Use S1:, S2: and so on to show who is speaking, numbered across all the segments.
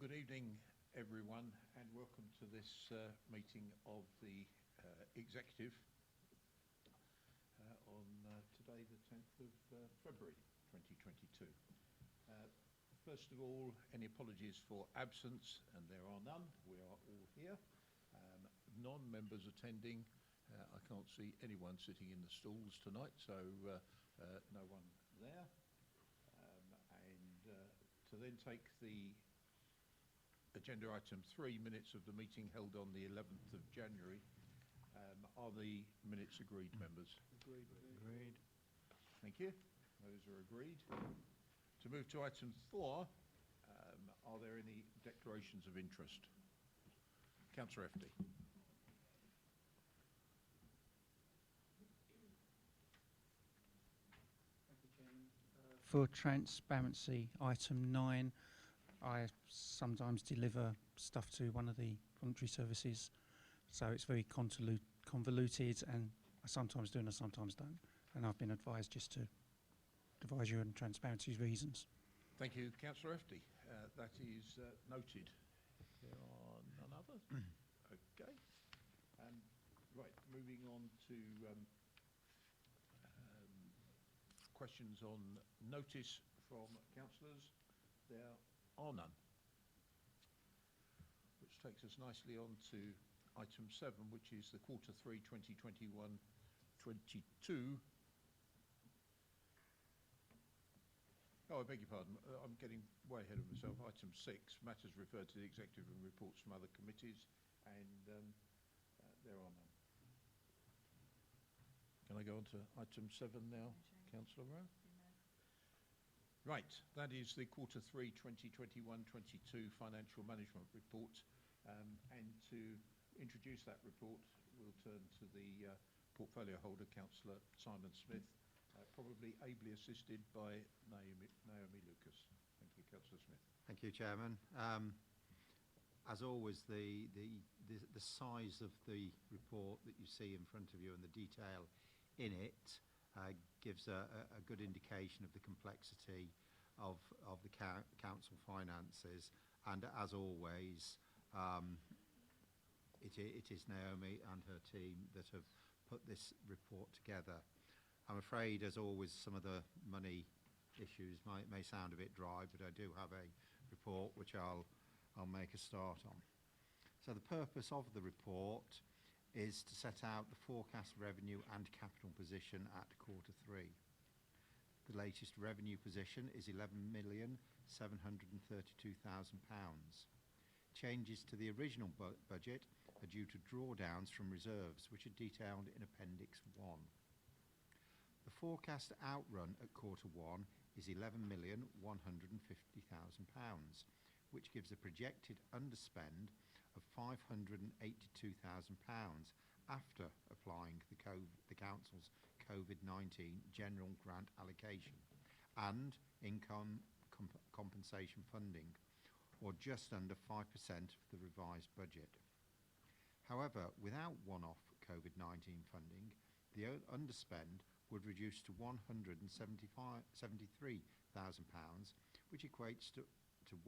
S1: Good evening, everyone, and welcome to this meeting of the Executive on today, the 10th of February 2022. First of all, any apologies for absence, and there are none. We are all here. Non-members attending, I can't see anyone sitting in the stalls tonight, so no one there. To then take the agenda item 3, minutes of the meeting held on the 11th of January. Are the minutes agreed, members?
S2: Agreed.
S1: Thank you. Those are agreed. To move to item 4, are there any declarations of interest? Councillor FD.
S2: Thank you, Chairman. For transparency, item 9, I sometimes deliver stuff to one of the voluntary services, so it's very convoluted, and I sometimes do and I sometimes don't. And I've been advised just to advise you on transparency reasons.
S1: Thank you, Councillor FD. That is noted. There are none others? Okay. Right, moving on to questions on notice from councillors. There are none. Which takes us nicely on to item 7, which is the quarter 3 2021-22. Oh, I beg your pardon. I'm getting way ahead of myself. Item 6, matters referred to the executive and reports from other committees, and there are none. Can I go on to item 7 now, Councillor Rowe? Right, that is the quarter 3 2021-22 financial management report, and to introduce that report we'll turn to the portfolio holder, Councillor Simon Smith, probably ably assisted by Naomi Lucas. Thank you, Councillor Smith.
S3: Thank you, Chairman. As always, the size of the report that you see in front of you and the detail in it gives a good indication of the complexity of the council finances, and as always, it is Naomi and her team that have put this report together. I'm afraid, as always, some of the money issues may sound a bit dry, but I do have a report which I'll make a start on. So the purpose of the report is to set out the forecast revenue and capital position at quarter 3. The latest revenue position is £11,732,000. Changes to the original budget are due to drawdowns from reserves, which are detailed in Appendix 1. The forecast outrun at quarter 1 is £11,150,000, which gives a projected underspend of £582,000 after applying the Council's COVID-19 general grant allocation and income compensation funding, or just under 5% of the revised budget. However, without one-off COVID-19 funding, the underspend would reduce to £173,000, which equates to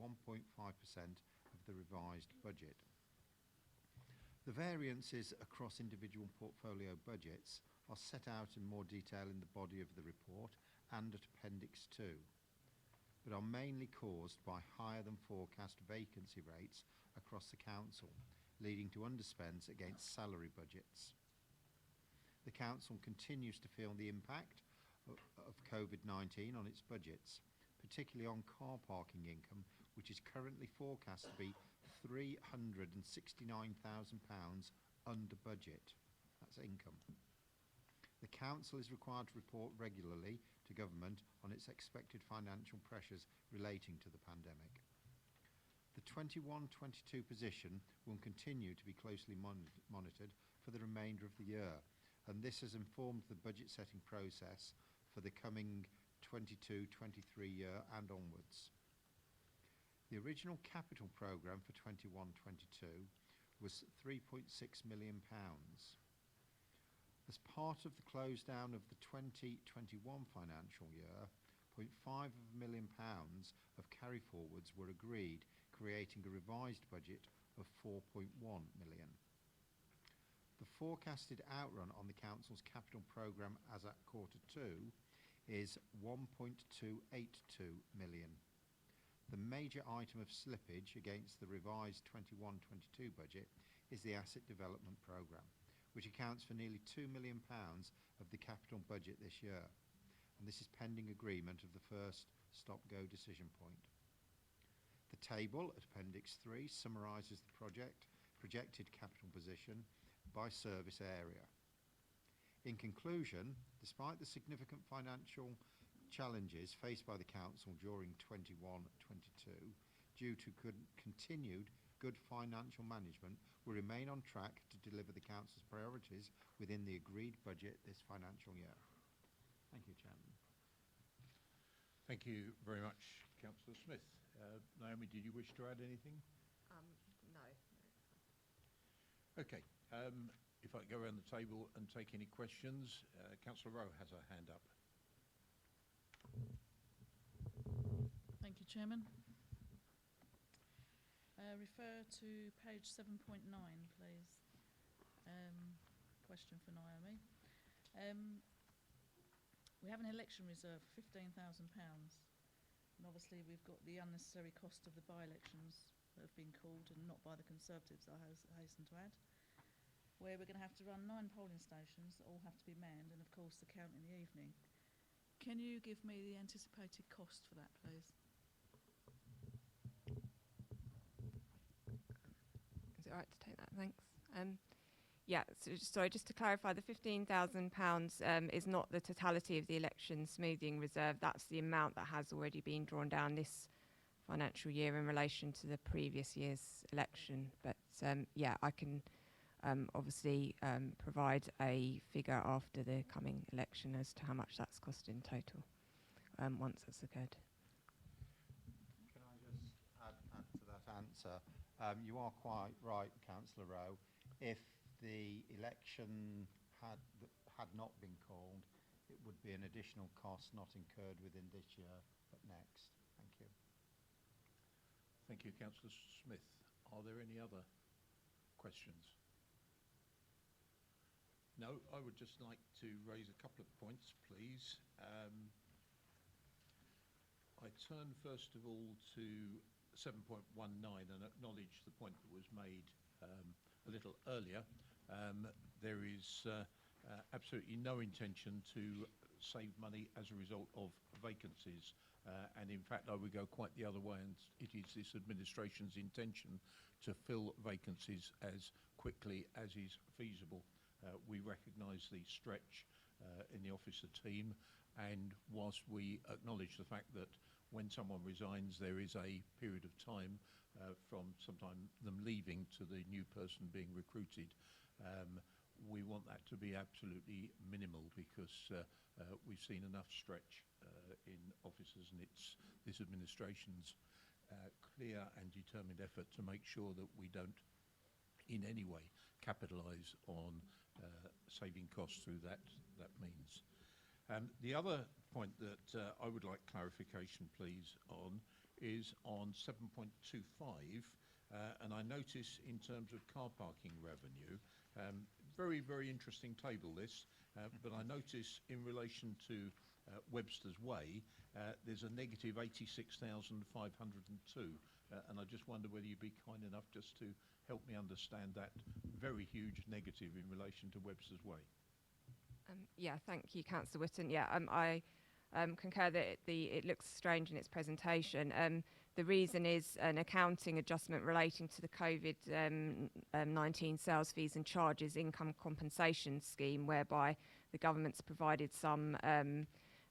S3: 1.5% of the revised budget. The variances across individual portfolio budgets are set out in more detail in the body of the report and at Appendix 2, but are mainly caused by higher than forecast vacancy rates across the council, leading to underspends against salary budgets. The council continues to feel the impact of COVID-19 on its budgets, particularly on car parking income, which is currently forecast to be £369,000 under budget. That's income. The council is required to report regularly to government on its expected financial pressures relating to the pandemic. The 21-22 position will continue to be closely monitored for the remainder of the year, and this has informed the budget setting process for the coming 22-23 year and onwards. The original capital programme for 21-22 was £3.6 million. As part of the close down of the 2021 financial year, £0.5 million of carry forwards were agreed creating a revised budget of 4.1 million. The forecasted outrun on the Council's capital programme as at Q2 is 1.282 million. The major item of slippage against the revised 21-22 budget is the Asset Development Programme, which accounts for nearly £2 million of the capital budget this year, and this is pending agreement of the first stop-go decision point. The table at Appendix 3 summarises the projected capital position by service area. In conclusion, despite the significant financial challenges faced by the Council during 21-22, due to continued good financial management, we remain on track to deliver the Council's priorities within the agreed budget this financial year. Thank you, Chairman.
S1: Thank you very much, Councillor Smith. Naomi, did you wish to add anything?
S4: No.
S1: Okay. If I go around the table and take any questions, Councillor Rowe has her hand up.
S5: Thank you, Chairman. Refer to page 7.9, please. Question for Naomi. We have an election reserve of £15,000, and obviously we've got the unnecessary cost of the by-elections that have been called, and not by the Conservatives, I hasten to add, where we're going to have to run 9 polling stations that all have to be manned, and of course the count in the evening. Can you give me the anticipated cost for that, please?
S4: Is it all right to take that? Thanks. Yeah, so sorry, just to clarify, the £15,000 is not the totality of the election smoothing reserve. That's the amount that has already been drawn down this financial year in relation to the previous year's election. But yeah, I can obviously provide a figure after the coming election as to how much that's cost in total once that's occurred.
S3: Can I just add to that answer? You are quite right, Councillor Rowe. If the election had not been called, it would be an additional cost not incurred within this year, but next. Thank you.
S1: Thank you, Councillor Smith. Are there any other questions? No, I would just like to raise a couple of points, please. I turn first of all to 7.19 and acknowledge the point that was made a little earlier. There is absolutely no intention to save money as a result of vacancies, and in fact I would go quite the other way, and it is this administration's intention to fill vacancies as quickly as is feasible. We recognise the stretch in the officer team, and whilst we acknowledge the fact that when someone resigns there is a period of time from sometime them leaving to the new person being recruited, we want that to be absolutely minimal, because we've seen enough stretch in officers, and it's this administration's clear and determined effort to make sure that we don't in any way capitalise on saving costs through that means. The other point that I would like clarification, please, on is on 7.25, and I notice in terms of car parking revenue, very, very interesting table this, but I notice in relation to Webster's Way, there's a negative 86,502, and I just wonder whether you'd be kind enough just to help me understand that very huge negative in relation to Webster's Way.
S4: Yeah, thank you, Councillor Whitton. Yeah, I concur that it looks strange in its presentation. The reason is an accounting adjustment relating to the COVID-19 sales fees and charges income compensation scheme, whereby the government's provided some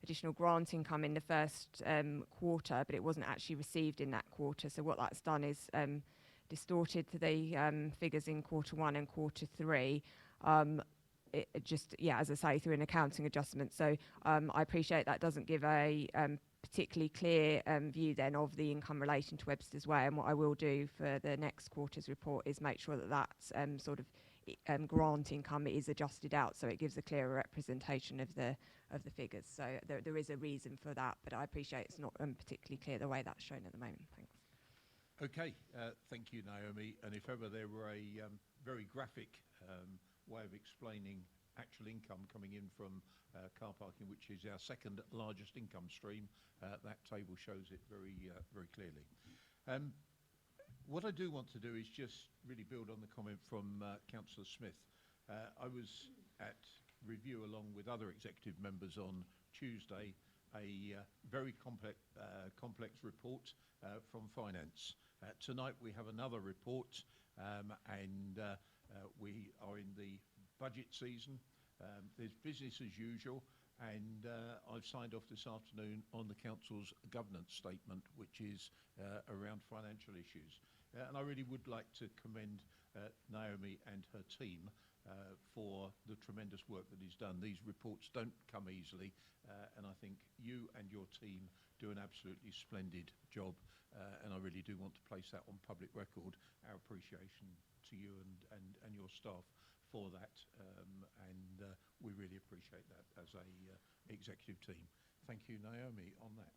S4: additional grant income in the first quarter, but it wasn't actually received in that quarter. So what that's done is distorted the figures in Q1 and Q3. It just, yeah, as I say, through an accounting adjustment. So I appreciate that doesn't give a particularly clear view then of the income relating to Webster's Way, and what I will do for the next quarter's report is make sure that that's sort of grant income is adjusted out, so it gives a clearer representation of the figures. So there is a reason for that, but I appreciate it's not particularly clear the way that's shown at the moment. Thanks.
S1: Okay, thank you, Naomi. And if ever there were a very graphic way of explaining actual income coming in from car parking, which is our second largest income stream, that table shows it very, very clearly. What I do want to do is just really build on the comment from Councillor Smith. I was at review along with other executive members on Tuesday, a very complex report from finance. Tonight we have another report, and we are in the budget season. There's business as usual, and I've signed off this afternoon on the Council's governance statement, which is around financial issues. And I really would like to commend Naomi and her team for the tremendous work that is done. These reports don't come easily, and I think you and your team do an absolutely splendid job, and I really do want to place that on public record, our appreciation to you and your staff for that, and we really appreciate that as a executive team. Thank you, Naomi, on that.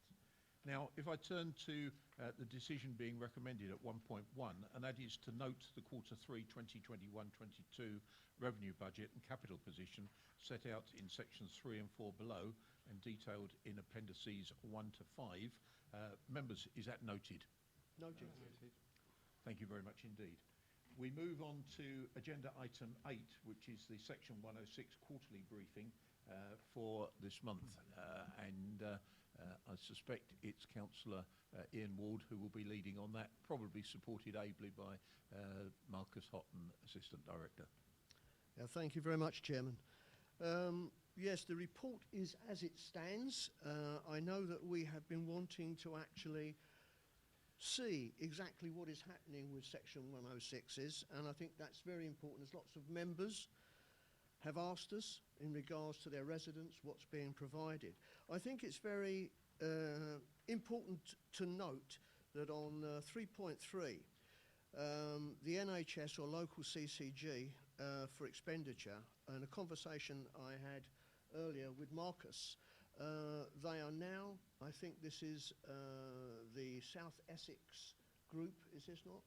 S1: Now, if I turn to the decision being recommended at 1.1, and that is to note the Q3 2021-22 revenue budget and capital position set out in sections 3 and 4 below and detailed in appendices 1 to 5. Members, is that noted?
S6: Noted.
S1: Thank you very much indeed. We move on to agenda item 8, which is the section 106 quarterly briefing for this month, and I suspect it's Councillor Ian Ward who will be leading on that, probably supported ably by Marcus Houghton, Assistant Director.
S6: Thank you very much, Chairman. Yes, the report is as it stands. I know that we have been wanting to actually see exactly what is happening with Section 106s, and I think that's very important. There's lots of members have asked us in regards to their residents, what's being provided. I think it's very important to note that on 3.3, the NHS or local CCG for expenditure, and a conversation I had earlier with Marcus, they are now, I think this is the South Essex group, is this not?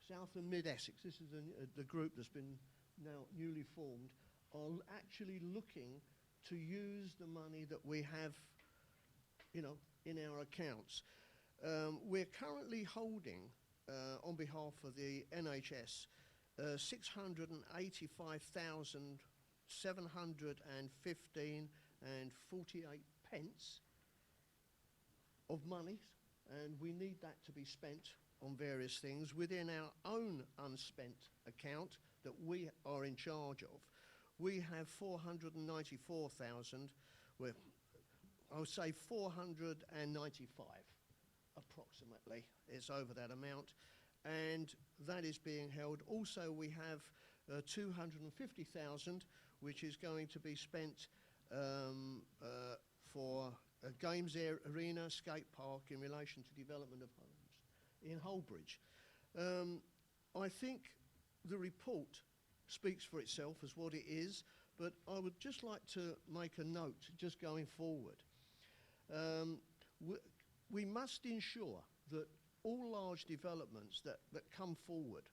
S6: South and Mid-Essex, this is the group that's been now newly formed, are actually looking to use the money that we have, in our accounts. We're currently holding, on behalf of the NHS, 685,715.48 of money, and we need that to be spent on various things within our own unspent account that we are in charge of. We have 494,000, well, I would say 495 approximately. It's over that amount, and that is being held. Also, we have 250,000, which is going to be spent for a games arena, skate park in relation to development of homes in Holbridge. I think the report speaks for itself as what it is, but I would just like to make a note just going forward. We must ensure that all large developments that come forward,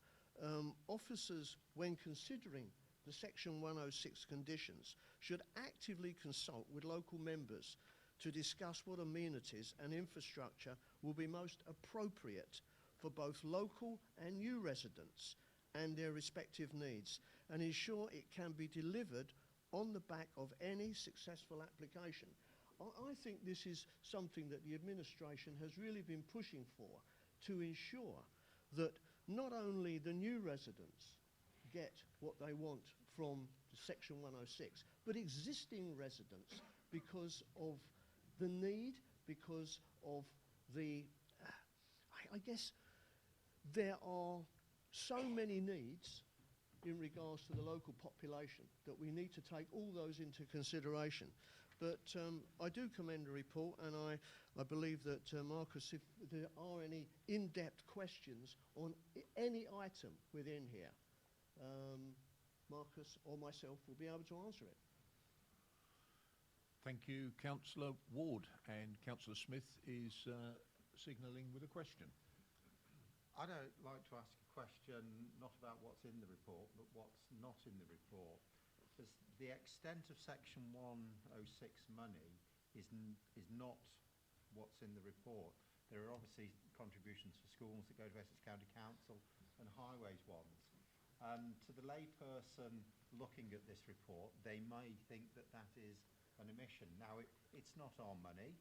S6: officers, when considering the Section 106 conditions, should actively consult with local members to discuss what amenities and infrastructure will be most appropriate for both local and new residents and their respective needs, and ensure it can be delivered on the back of any successful application. I think this is something that the administration has really been pushing for, to ensure that not only the new residents get what they want from Section 106, but existing residents, because of the need, because of the, I guess there are so many needs in regards to the local population that we need to take all those into consideration. But I do commend the report, and I believe that, Marcus, if there are any in-depth questions on any item within here, Marcus or myself will be able to answer it.
S1: Thank you, Councillor Ward. And Councillor Smith is signalling with a question.
S3: I'd like to ask a question not about what's in the report, but what's not in the report. Because the extent of Section 106 money is not what's in the report. There are obviously contributions for schools that go to Essex County Council and highways ones. And to the layperson looking at this report, they may think that that is an omission. Now, it's not our money,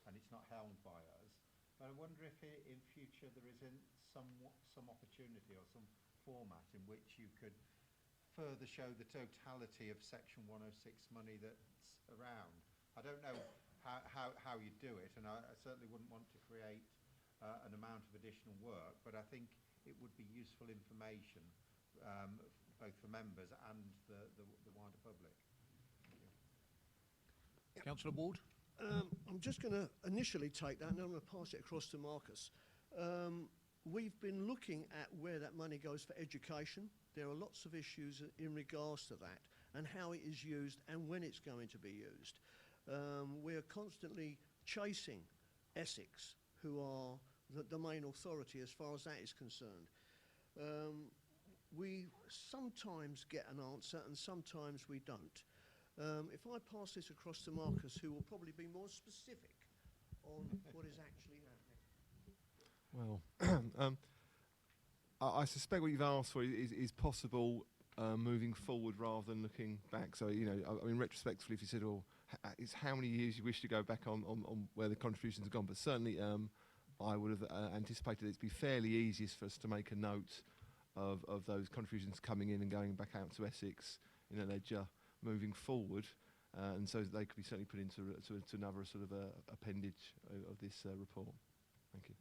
S3: and it's not held by us, but I wonder if in future there isn't some opportunity or some format in which you could further show the totality of Section 106 money that's around. I don't know how you do it, and I certainly wouldn't want to create an amount of additional work, but I think it would be useful information both for members and the wider public.
S1: Councillor Ward?
S6: I'm just going to initially take that and I'm going to pass it across to Marcus. We've been looking at where that money goes for education. There are lots of issues in regards to that and how it is used and when it's going to be used. We're constantly chasing Essex, who are the main authority as far as that is concerned. We sometimes get an answer and sometimes we don't. If I pass this across to Marcus, who will probably be more specific on what is actually happening.
S7: Well, I suspect what you've asked for is possible moving forward rather than looking back. So, you know, I mean, retrospectively, if you said, "Oh, it's how many years you wish to go back on where the contributions have gone," but certainly I would have anticipated it'd be fairly easiest for us to make a note of those contributions coming in and going back out to Essex in a ledger moving forward, and so they could be certainly put into another sort of appendage of this report. Thank you.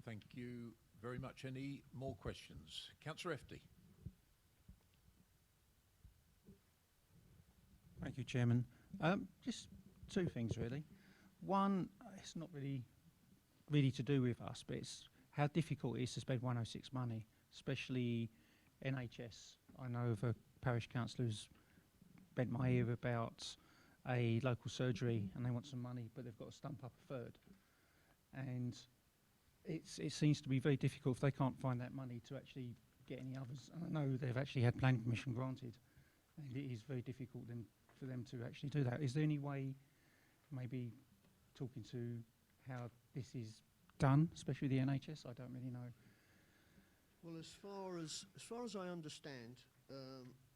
S1: Thank you very much. Any more questions? Councillor Efty.
S2: Thank you, Chairman. Just two things, really. One, it's not really to do with us, but it's how difficult it is to spend 106 money, especially NHS. I know of a parish councillor who's bent my ear about a local surgery and they want some money, but they've got to stump up a third. And it seems to be very difficult if they can't find that money to actually get any others. And I know they've actually had planning permission granted, and it is very difficult then for them to actually do that. Is there any way, maybe talking to how this is done, especially the NHS? I don't really know.
S6: Well, as far as I understand,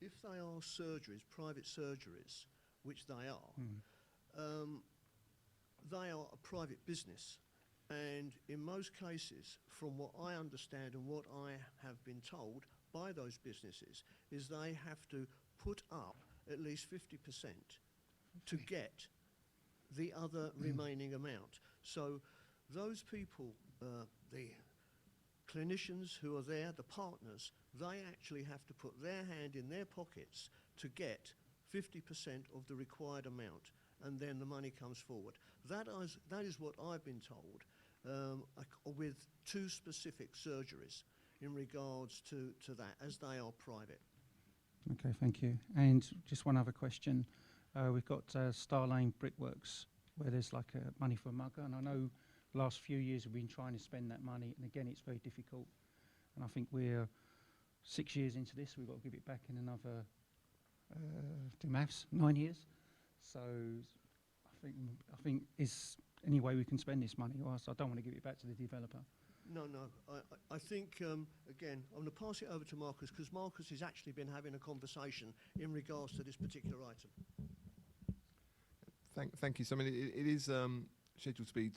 S6: if they are surgeries, private surgeries, which they are, they are a private business. And in most cases, from what I understand and what I have been told by those businesses, is they have to put up at least 50% to get the other remaining amount. So those people, the clinicians who are there, the partners, they actually have to put their hand in their pockets to get 50% of the required amount, and then the money comes forward. That is what I've been told, with two specific surgeries in regards to that, as they are private.
S2: Okay, thank you. And just one other question. We've got Star Lane Brickworks, where there's like money for a mugger, and I know the last few years we've been trying to spend that money, and again it's very difficult. And I think we're 6 years into this, we've got to give it back in another, do maths, 9 years. So I think is any way we can spend this money, or else I don't want to give it back to the developer.
S6: No. I think, again, I'm going to pass it over to Marcus, because Marcus has actually been having a conversation in regards to this particular item.
S7: Thank you. So, I mean, it is scheduled to be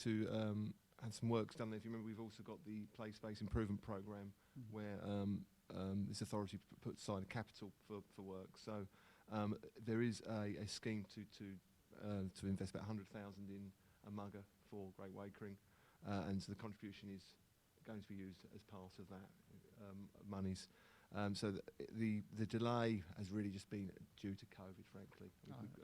S7: have some works done there. If you remember, we've also got the Play Space Improvement Programme, where this authority puts aside capital for work. So there is a scheme to invest about 100,000 in a mugger for Great Wakering, and so the contribution is going to be used as part of that monies. So the delay has really just been due to COVID, frankly.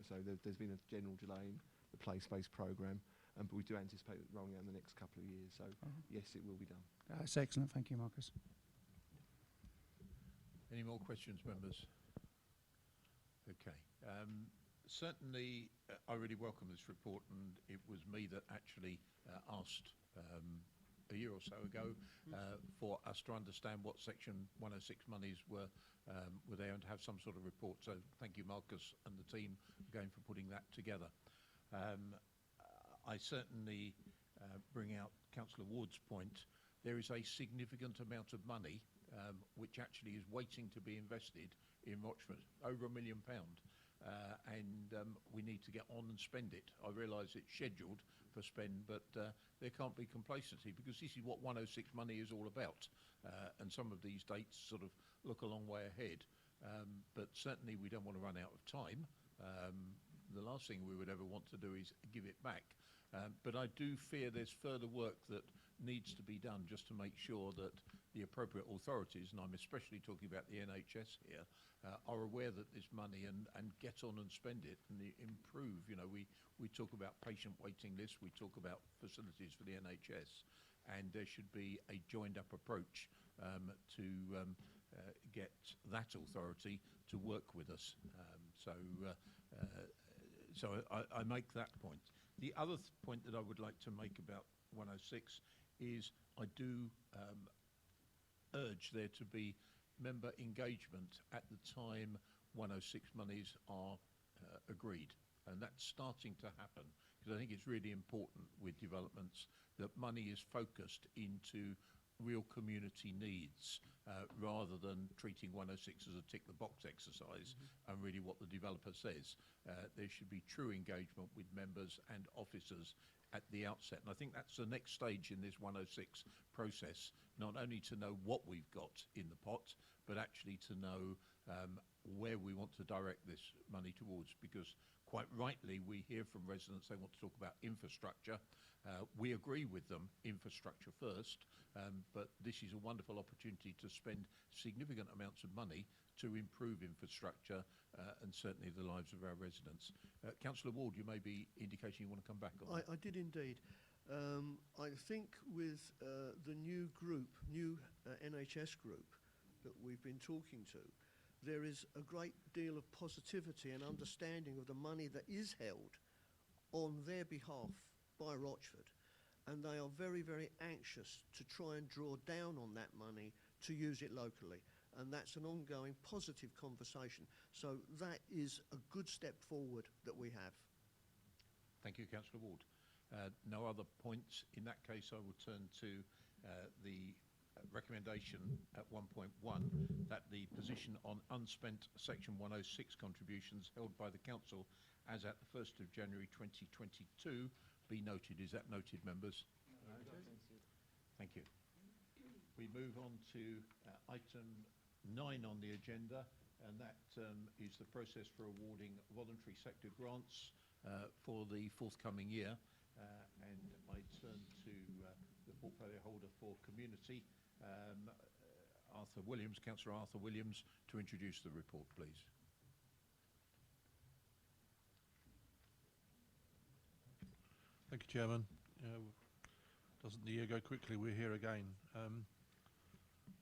S7: So there's been a general delay in the Play Space programme, but we do anticipate it rolling out in the next couple of years. So yes, it will be done.
S2: That's excellent. Thank you, Marcus.
S1: Any more questions, members? Okay. Certainly, I really welcome this report, and it was me that actually asked a year or so ago for us to understand what Section 106 monies were there and to have some sort of report. So thank you, Marcus, and the team again for putting that together. I certainly bring out Councillor Ward's point. There is a significant amount of money which actually is waiting to be invested in Rochford, over £1 million. And we need to get on and spend it. I realise it's scheduled for spend, but there can't be complacency, because this is what 106 money is all about. And some of these dates sort of look a long way ahead, but certainly we don't want to run out of time. The last thing we would ever want to do is give it back. But I do fear there's further work that needs to be done just to make sure that the appropriate authorities, and I'm especially talking about the NHS here, are aware that this money and get on and spend it and improve. You know, we talk about patient waiting lists, we talk about facilities for the NHS, and there should be a joined up approach to get that authority to work with us. So I make that point. The other point that I would like to make about 106 is I do urge there to be member engagement at the time 106 monies are agreed, and that's starting to happen, because I think it's really important with developments that money is focused into real community needs rather than treating 106 as a tick the box exercise and really what the developer says. There should be true engagement with members and officers at the outset, and I think that's the next stage in this 106 process, not only to know what we've got in the pot, but actually to know where we want to direct this money towards, because quite rightly we hear from residents they want to talk about infrastructure. We agree with them, infrastructure first, but this is a wonderful opportunity to spend significant amounts of money to improve infrastructure and certainly the lives of our residents. Councillor Ward, you may be indicating you want to come back on that.
S6: I did indeed. I think with the new group, NHS group that we've been talking to, there is a great deal of positivity and understanding of the money that is held on their behalf by Rochford, and they are very, very anxious to try and draw down on that money to use it locally, and that's an ongoing positive conversation. So that is a good step forward that we have.
S1: Thank you, Councillor Ward. No other points. In that case, I will turn to the recommendation at 1.1 that the position on unspent Section 106 contributions held by the Council as at the 1st of January 2022 be noted. Is that noted, members? Noted. Thank you. We move on to item 9 on the agenda, and that is the process for awarding voluntary sector grants for the forthcoming year. And I turn to the portfolio holder for community, Arthur Williams, Councillor Arthur Williams, to introduce the report, please.
S8: Thank you, Chairman. Doesn't the year go quickly? We're here again.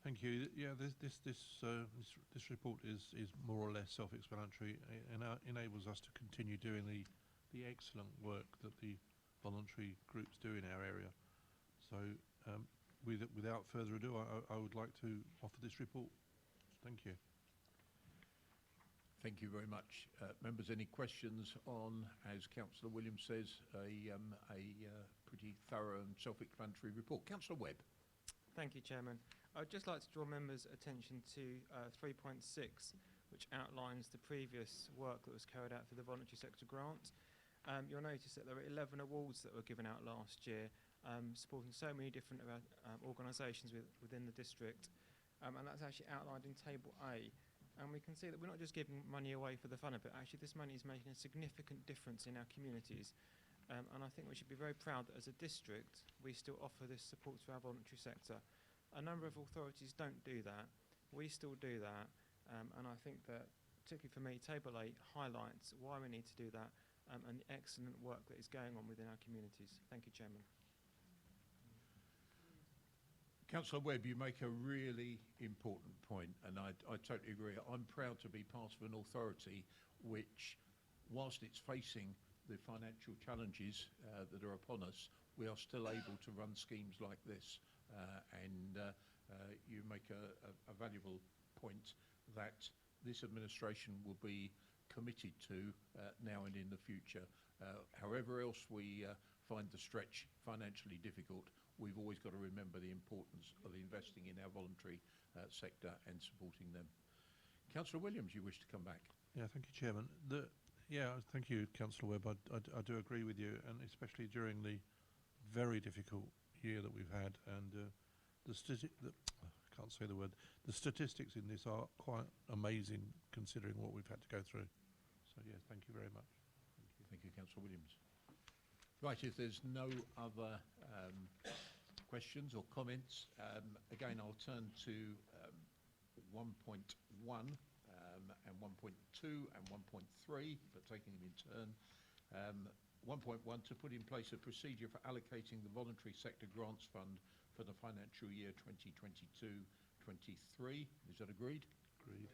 S8: Thank you. Yeah, this report is more or less self-explanatory and enables us to continue doing the excellent work that the voluntary groups do in our area. So, without further ado, I would like to offer this report. Thank you.
S1: Thank you very much. Members, any questions on, as Councillor Williams says, a pretty thorough and self-explanatory report? Councillor Webb.
S9: Thank you, Chairman. I'd just like to draw members' attention to 3.6, which outlines the previous work that was carried out for the voluntary sector grant. You'll notice that there were 11 awards that were given out last year, supporting so many different organisations within the district, and that's actually outlined in Table A. And we can see that we're not just giving money away for the fun of it. Actually, this money is making a significant difference in our communities. And I think we should be very proud that as a district, we still offer this support to our voluntary sector. A number of authorities don't do that. We still do that. And I think that, particularly for me, Table 8 highlights why we need to do that and the excellent work that is going on within our communities. Thank you, Chairman.
S1: Councillor Webb, you make a really important point, and I totally agree. I'm proud to be part of an authority which whilst it's facing the financial challenges that are upon us, we are still able to run schemes like this. You make a valuable point that this administration will be committed to now and in the future. However else we find the stretch financially difficult, we've always got to remember the importance of investing in our voluntary sector and supporting them. Councillor Williams, you wish to come back?
S8: Yeah, thank you, Chairman. Thank you, Councillor Webb. I do agree with you, and especially during the very difficult year that we've had, and I can't say the word. The statistics in this are quite amazing, considering what we've had to go through. So yeah, thank you very much.
S1: Thank you, Councillor Williams. Right, if there's no other questions or comments, again, I'll turn to 1.1 and 1.2 and 1.3, but taking them in turn. 1.1, to put in place a procedure for allocating the Voluntary Sector Grants Fund for the financial year 2022-23. Is that agreed?
S8: Agreed.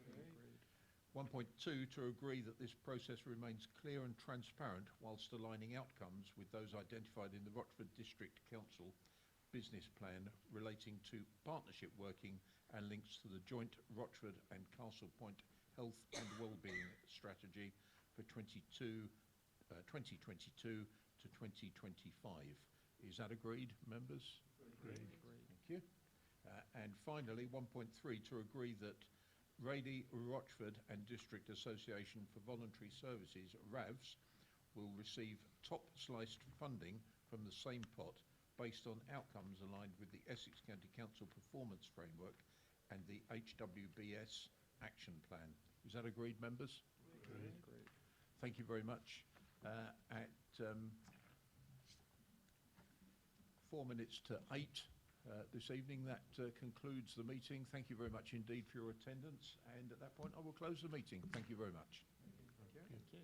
S1: 1.2, to agree that this process remains clear and transparent whilst aligning outcomes with those identified in the Rochford District Council business plan relating to partnership working and links to the joint Rochford and Castle Point health and wellbeing strategy for 2022 to 2025. Is that agreed, members?
S8: Agreed.
S1: Thank you. And finally, 1.3, to agree that Raleigh, Rochford and District Association for Voluntary Services, RAVS, will receive top sliced funding from the same pot based on outcomes aligned with the Essex County Council Performance Framework and the HWBS Action Plan. Is that agreed, members?
S8: Agreed.
S1: Thank you very much. At 4 minutes to 8 this evening, that concludes the meeting. Thank you very much indeed for your attendance, and at that point I will close the meeting. Thank you very much.
S9: Thank you.